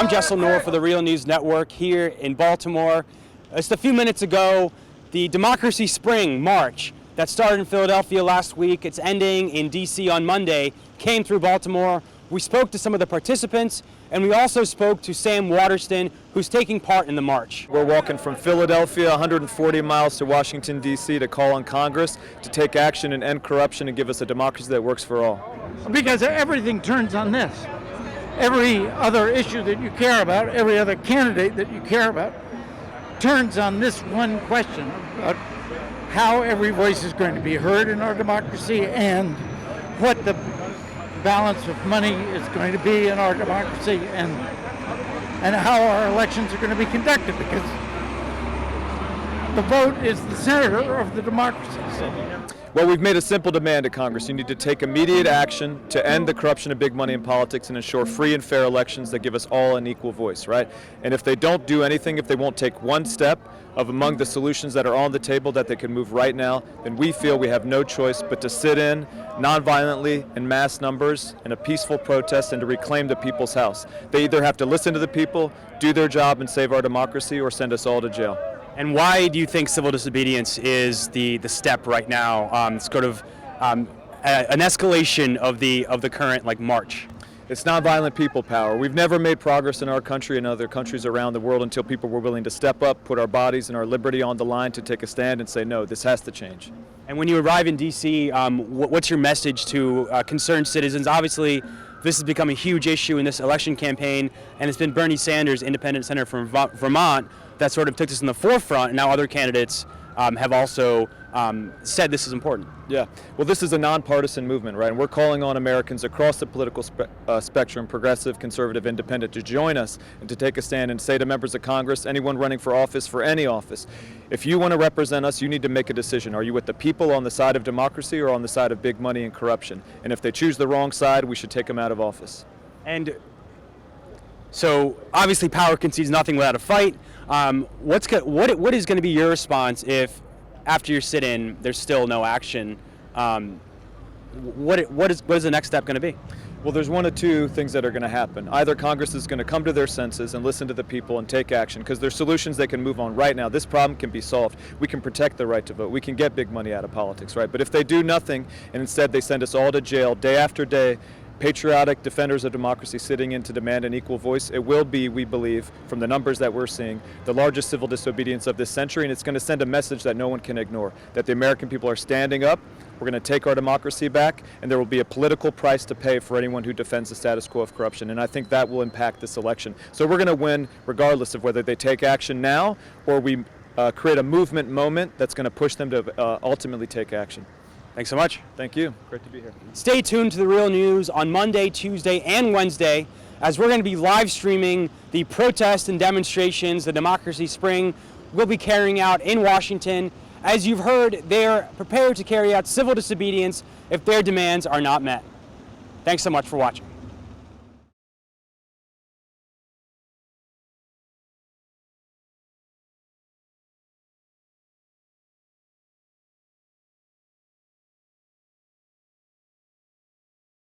I'm Jessel Noor for the Real News Network here in Baltimore. Just a few minutes ago, the Democracy Spring March that started in Philadelphia last week, it's ending in D.C. on Monday, came through Baltimore. We spoke to some of the participants, and we also spoke to Sam Waterston, who's taking part in the march. We're walking from Philadelphia 140 miles to Washington, D.C. to call on Congress to take action and end corruption and give us a democracy that works for all. Because everything turns on this. Every other issue that you care about, every other candidate that you care about, turns on this one question about how every voice is going to be heard in our democracy and what the balance of money is going to be in our democracy and how our elections are going to be conducted, because the vote is the center of the democracy. Well, we've made a simple demand to Congress. You need to take immediate action to end the corruption of big money in politics and ensure free and fair elections that give us all an equal voice, right? And if they don't do anything, if they won't take one step of among the solutions that are on the table that they can move right now, then we feel we have no choice but to sit in nonviolently in mass numbers in a peaceful protest and to reclaim the people's house. They either have to listen to the people, do their job and save our democracy, or send us all to jail. And why do you think civil disobedience is the step right now? It's sort of an escalation of the current march. It's nonviolent people power. We've never made progress in our country and other countries around the world until people were willing to step up, put our bodies and our liberty on the line to take a stand and say, no, this has to change. And when you arrive in D.C., what's your message to concerned citizens? Obviously, this has become a huge issue in this election campaign, and it's been Bernie Sanders, independent senator from Vermont, that sort of took this in the forefront, and now other candidates have also said this is important. Yeah, well, this is a nonpartisan movement, right? And we're calling on Americans across the political spectrum, progressive, conservative, independent, to join us and to take a stand and say to members of Congress, anyone running for office, for any office, if you want to represent us, you need to make a decision. Are you with the people on the side of democracy or on the side of big money and corruption? And if they choose the wrong side, we should take them out of office. And so, obviously, power concedes nothing without a fight. What is going to be your response if, after your sit-in, there's still no action? What is the next step going to be? Well, there's one of two things that are going to happen. Either Congress is going to come to their senses and listen to the people and take action, because there's solutions they can move on right now. This problem can be solved. We can protect the right to vote. We can get big money out of politics, right? But if they do nothing and instead they send us all to jail day after day, patriotic defenders of democracy sitting in to demand an equal voice, it will be, we believe, from the numbers that we're seeing, the largest civil disobedience of this century, and it's going to send a message that no one can ignore, that the American people are standing up, we're going to take our democracy back, and there will be a political price to pay for anyone who defends the status quo of corruption, and I think that will impact this election. So we're going to win regardless of whether they take action now or we create a movement moment that's going to push them to ultimately take action. Thanks so much. Thank you. Great to be here. Stay tuned to The Real News on Monday, Tuesday, and Wednesday, as we're going to be live streaming the protests and demonstrations the Democracy Spring will be carrying out in Washington. As you've heard, they're prepared to carry out civil disobedience if their demands are not met. Thanks so much for watching.